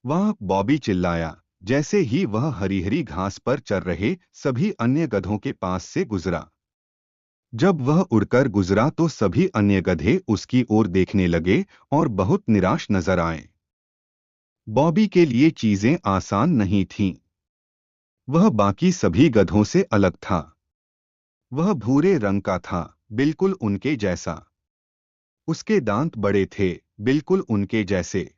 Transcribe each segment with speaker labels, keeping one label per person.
Speaker 1: वह बॉबी चिल्लाया जैसे ही वह हरी हरी घास पर चर रहे सभी अन्य गधों के पास से गुजरा। जब वह उड़कर गुजरा तो सभी अन्य गधे उसकी ओर देखने लगे और बहुत निराश नजर आए। बॉबी के लिए चीजें आसान नहीं थीं। वह बाकी सभी गधों से अलग था। वह भूरे रंग का था, बिल्कुल उनके जैसा। उसके दांत बड़े थे, बिल्कुल उनके जैसे।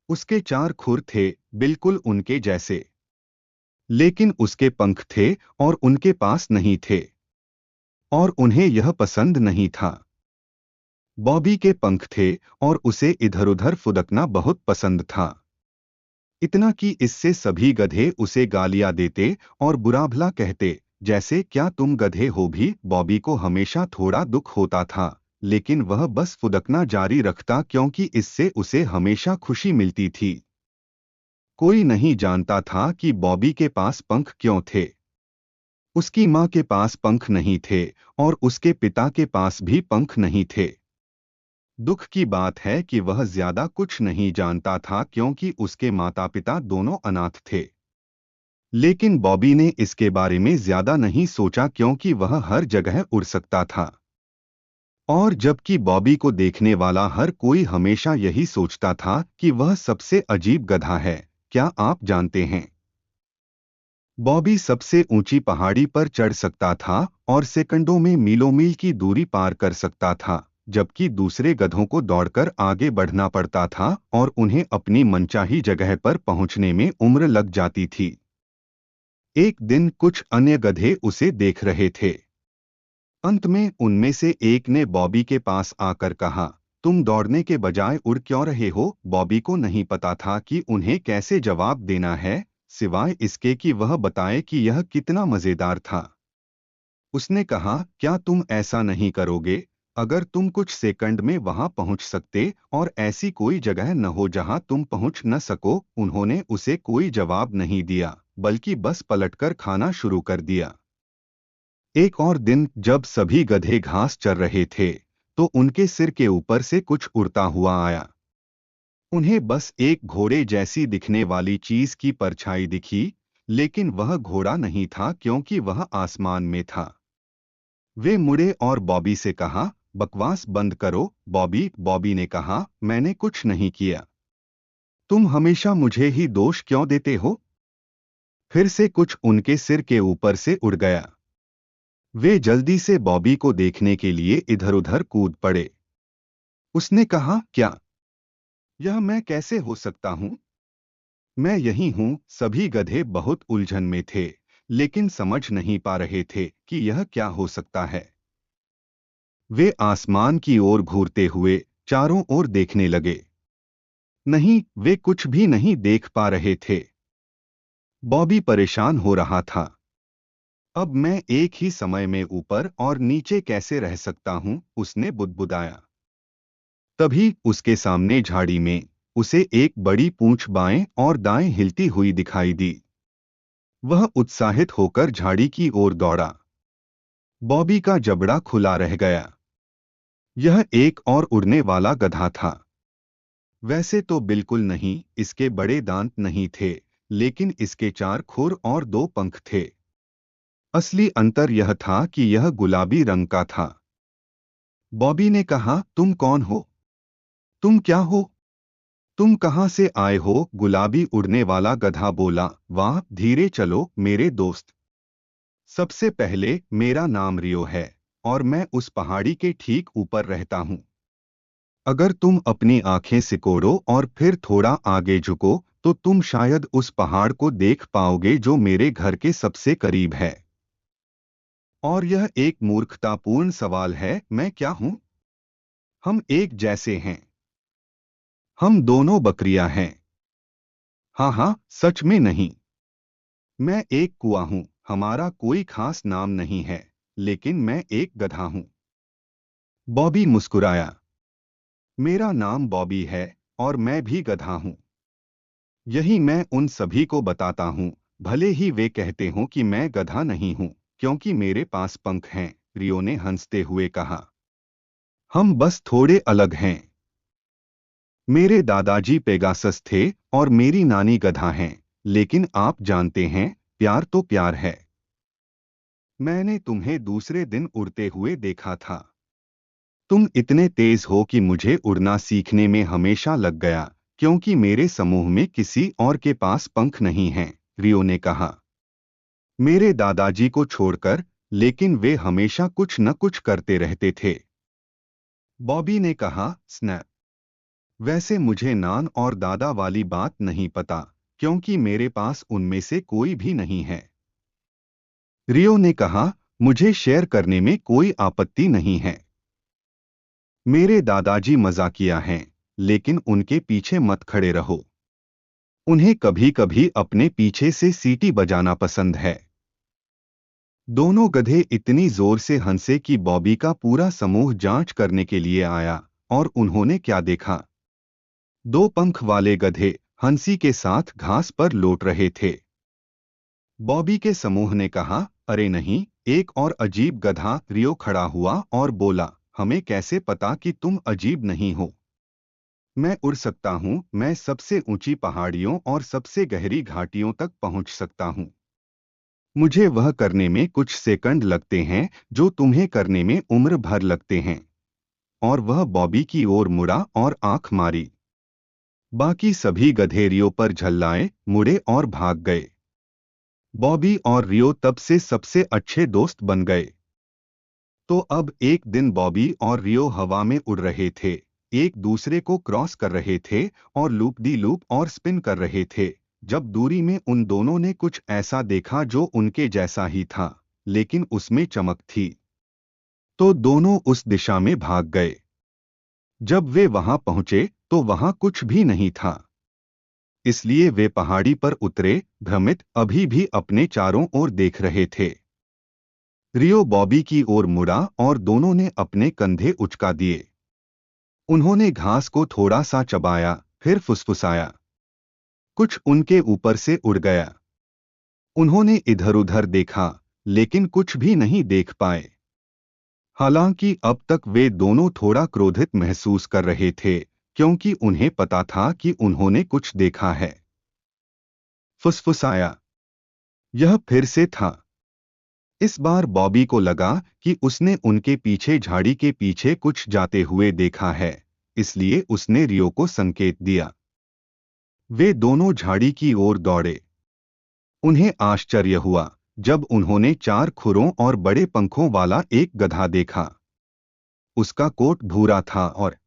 Speaker 1: उसके चार खुर थे, बिल्कुल उनके जैसे। लेकिन उसके पंख थे और उनके पास नहीं थे। और उन्हें यह पसंद नहीं था। बॉबी के पंख थे और उसे इधर-उधर फुदकना बहुत पसंद था। इतना कि इससे सभी गधे उसे गालियां देते और बुरा भला कहते, जैसे क्या तुम गधे हो भी। बॉबी को हमेशा थोड़ा दुख होता था, लेकिन वह बस फुदकना जारी रखता क्योंकि इससे उसे हमेशा खुशी मिलती थी। कोई नहीं जानता था कि बॉबी के पास पंख क्यों थे। उसकी माँ के पास पंख नहीं थे और उसके पिता के पास भी पंख नहीं थे। दुख की बात है कि वह ज्यादा कुछ नहीं जानता था क्योंकि उसके माता पिता दोनों अनाथ थे। लेकिन बॉबी ने इसके बारे में ज्यादा नहीं सोचा क्योंकि वह हर जगह उड़ सकता था। और जबकि बॉबी को देखने वाला हर कोई हमेशा यही सोचता था कि वह सबसे अजीब गधा है। क्या आप जानते हैं? बॉबी सबसे ऊंची पहाड़ी पर चढ़ सकता था और सेकंडों में मीलों मील की दूरी पार कर सकता था, जबकि दूसरे गधों को दौड़कर आगे बढ़ना पड़ता था और उन्हें अपनी मनचाही जगह पर पहुंचने में उम्र लग जाती थी। एक दिन कुछ अन्य गधे उसे देख रहे थे। अंत में उनमें से एक ने बॉबी के पास आकर कहा, तुम दौड़ने के बजाय उड़ क्यों रहे हो? बॉबी को नहीं पता था कि उन्हें कैसे जवाब देना है, सिवाय इसके कि वह बताए कि यह कितना मजेदार था। उसने कहा, क्या तुम ऐसा नहीं करोगे? अगर तुम कुछ सेकंड में वहां पहुंच सकते और ऐसी कोई जगह न हो जहां तुम पहुंच न सको। उन्होंने उसे कोई जवाब नहीं दिया, बल्कि बस पलटकर खाना शुरू कर दिया। एक और दिन जब सभी गधे घास चर रहे थे, तो उनके सिर के ऊपर से कुछ उड़ता हुआ आया। उन्हें बस एक घोड़े जैसी दिखने वाली चीज की परछाई दिखी, लेकिन वह घोड़ा नहीं था क्योंकि वह आसमान में था। वे मुड़े और बॉबी से कहा, बकवास बंद करो बॉबी। बॉबी ने कहा, मैंने कुछ नहीं किया। तुम हमेशा मुझे ही दोष क्यों देते हो? फिर से कुछ उनके सिर के ऊपर से उड़ गया। वे जल्दी से बॉबी को देखने के लिए इधर-उधर कूद पड़े। उसने कहा, क्या यह मैं कैसे हो सकता हूँ? मैं यही हूँ। सभी गधे बहुत उलझन में थे, लेकिन समझ नहीं पा रहे थे कि यह क्या हो सकता है। वे आसमान की ओर घूरते हुए चारों ओर देखने लगे। नहीं, वे कुछ भी नहीं देख पा रहे थे। बॉबी परेशान हो रहा था। अब मैं एक ही समय में ऊपर और नीचे कैसे रह सकता हूँ? उसने बुदबुदाया। तभी उसके सामने झाड़ी में उसे एक बड़ी पूंछ बाएं और दाएं हिलती हुई दिखाई दी। वह उत्साहित होकर झाड़ी की ओर दौड़ा। बॉबी का जबड़ा खुला रह गया। यह एक और उड़ने वाला गधा था। वैसे तो बिल्कुल नहीं, इसके बड़े दांत नहीं थे, लेकिन इसके चार खुर और दो पंख थे। असली अंतर यह था कि यह गुलाबी रंग का था। बॉबी ने कहा, तुम कौन हो? तुम क्या हो? तुम कहां से आए हो? गुलाबी उड़ने वाला गधा बोला, वाह, धीरे चलो मेरे दोस्त। सबसे पहले मेरा नाम रियो है और मैं उस पहाड़ी के ठीक ऊपर रहता हूं। अगर तुम अपनी आंखें सिकोड़ो और फिर थोड़ा आगे झुको तो तुम शायद उस पहाड़ को देख पाओगे जो मेरे घर के सबसे करीब है। और यह एक मूर्खतापूर्ण सवाल है, मैं क्या हूं? हम एक जैसे हैं। हम दोनों बकरियां हैं। हाँ हाँ, सच में नहीं। मैं एक कुआं हूं। हमारा कोई खास नाम नहीं है, लेकिन मैं एक गधा हूं। बॉबी मुस्कुराया। मेरा नाम बॉबी है और मैं भी गधा हूं। यही मैं उन सभी को बताता हूं, भले ही वे कहते हों कि मैं गधा नहीं हूं, क्योंकि मेरे पास पंख हैं। रियो ने हंसते हुए कहा, हम बस थोड़े अलग हैं। मेरे दादाजी पेगासस थे और मेरी नानी गधा हैं, लेकिन आप जानते हैं, प्यार तो प्यार है। मैंने तुम्हें दूसरे दिन उड़ते हुए देखा था। तुम इतने तेज हो कि मुझे उड़ना सीखने में हमेशा लग गया, क्योंकि मेरे समूह में किसी और के पास पंख नहीं हैं, रियो ने कहा। मेरे दादाजी को छोड़कर, लेकिन वे हमेशा कुछ न कुछ करते रहते थे। बॉबी ने कहा, स्नैप। वैसे मुझे नान और दादा वाली बात नहीं पता, क्योंकि मेरे पास उनमें से कोई भी नहीं है। रियो ने कहा, मुझे शेयर करने में कोई आपत्ति नहीं है। मेरे दादाजी मजाकिया हैं, लेकिन उनके पीछे मत खड़े रहो। उन्हें कभी कभी अपने पीछे से सीटी बजाना पसंद है। दोनों गधे इतनी जोर से हंसे कि बॉबी का पूरा समूह जांच करने के लिए आया, और उन्होंने क्या देखा? दो पंख वाले गधे हंसी के साथ घास पर लौट रहे थे। बॉबी के समूह ने कहा, अरे नहीं, एक और अजीब गधा। रियो खड़ा हुआ और बोला, हमें कैसे पता कि तुम अजीब नहीं हो? मैं उड़ सकता हूँ, मैं सबसे ऊंची पहाड़ियों और सबसे गहरी घाटियों तक पहुँच सकता हूँ। मुझे वह करने में कुछ सेकंड लगते हैं जो तुम्हें करने में उम्र भर लगते हैं। और वह बॉबी की ओर मुड़ा और आंख मारी। बाकी सभी गधे रियो पर झल्लाए, मुड़े और भाग गए। बॉबी और रियो तब से सबसे अच्छे दोस्त बन गए। तो अब एक दिन बॉबी और रियो हवा में उड़ रहे थे, एक दूसरे को क्रॉस कर रहे थे और लूप दी लूप और स्पिन कर रहे थे, जब दूरी में उन दोनों ने कुछ ऐसा देखा जो उनके जैसा ही था, लेकिन उसमें चमक थी। तो दोनों उस दिशा में भाग गए। जब वे वहां पहुंचे तो वहां कुछ भी नहीं था। इसलिए वे पहाड़ी पर उतरे, भ्रमित, अभी भी अपने चारों ओर देख रहे थे। रियो बॉबी की ओर मुड़ा और दोनों ने अपने कंधे उचका दिए। उन्होंने घास को थोड़ा सा चबाया, फिर फुसफुसाया। कुछ उनके ऊपर से उड़ गया। उन्होंने इधर-उधर देखा, लेकिन कुछ भी नहीं देख पाए। हालांकि अब तक वे दोनों थोड़ा क्रोधित महसूस कर रहे थे, क्योंकि उन्हें पता था कि उन्होंने कुछ देखा है। फुसफुसाया। यह फिर से था। इस बार बॉबी को लगा कि उसने उनके पीछे झाड़ी के पीछे कुछ जाते हुए देखा है, इसलिए उसने रियो को संकेत दिया। वे दोनों झाड़ी की ओर दौड़े। उन्हें आश्चर्य हुआ जब उन्होंने चार खुरों और बड़े पंखों वाला एक गधा देखा। उसका कोट भूरा था और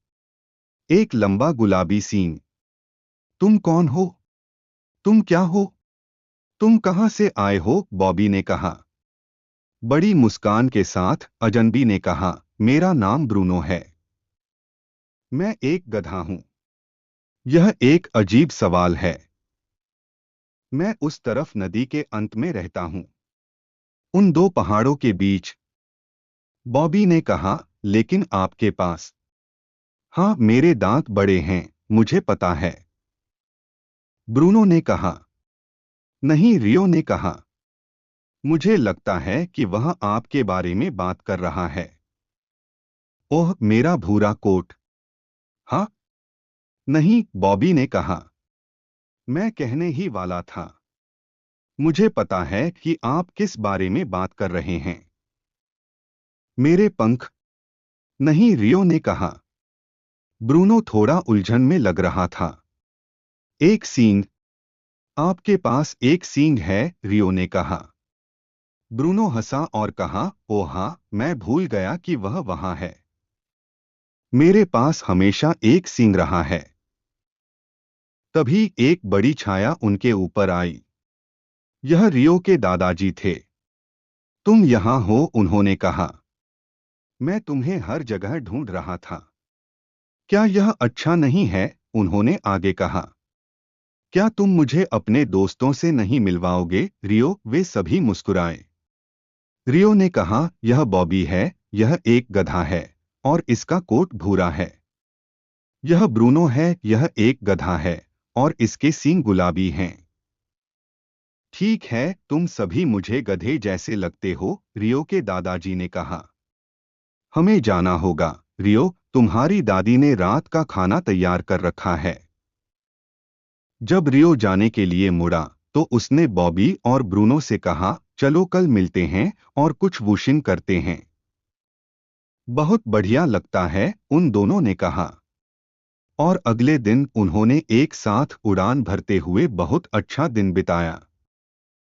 Speaker 1: एक लंबा गुलाबी सींग। तुम कौन हो? तुम क्या हो? तुम कहां से आए हो? बॉबी ने कहा। बड़ी मुस्कान के साथ अजनबी ने कहा, मेरा नाम ब्रूनो है। मैं एक गधा हूं। यह एक अजीब सवाल है। मैं उस तरफ नदी के अंत में रहता हूं, उन दो पहाड़ों के बीच। बॉबी ने कहा, लेकिन आपके पास? हाँ, मेरे दांत बड़े हैं, मुझे पता है। ब्रूनो ने कहा। नहीं, रियो ने कहा। मुझे लगता है कि वह आपके बारे में बात कर रहा है। ओह, मेरा भूरा कोट। हाँ? नहीं, बॉबी ने कहा। मैं कहने ही वाला था। मुझे पता है कि आप किस बारे में बात कर रहे हैं। मेरे पंख? नहीं, रियो ने कहा। ब्रूनो थोड़ा उलझन में लग रहा था। एक सींग? आपके पास एक सींग है, रियो ने कहा। ब्रूनो हंसा और कहा, ओह हाँ, मैं भूल गया कि वह वहां है। मेरे पास हमेशा एक सींग रहा है। तभी एक बड़ी छाया उनके ऊपर आई। यह रियो के दादाजी थे। तुम यहां हो, उन्होंने कहा। मैं तुम्हें हर जगह ढूंढ रहा था। क्या यह अच्छा नहीं है? उन्होंने आगे कहा। क्या तुम मुझे अपने दोस्तों से नहीं मिलवाओगे, रियो? वे सभी मुस्कुराए। रियो ने कहा, यह बॉबी है, यह एक गधा है, और इसका कोट भूरा है। यह ब्रूनो है, यह एक गधा है, और इसके सींग गुलाबी हैं। ठीक है, तुम सभी मुझे गधे जैसे लगते हो, रियो के दादाजी ने कहा। हमें जाना होगा। रियो, तुम्हारी दादी ने रात का खाना तैयार कर रखा है। जब रियो जाने के लिए मुड़ा तो उसने बॉबी और ब्रूनो से कहा, चलो कल मिलते हैं और कुछ वुशिंग करते हैं। बहुत बढ़िया लगता है, उन दोनों ने कहा। और अगले दिन उन्होंने एक साथ उड़ान भरते हुए बहुत अच्छा दिन बिताया।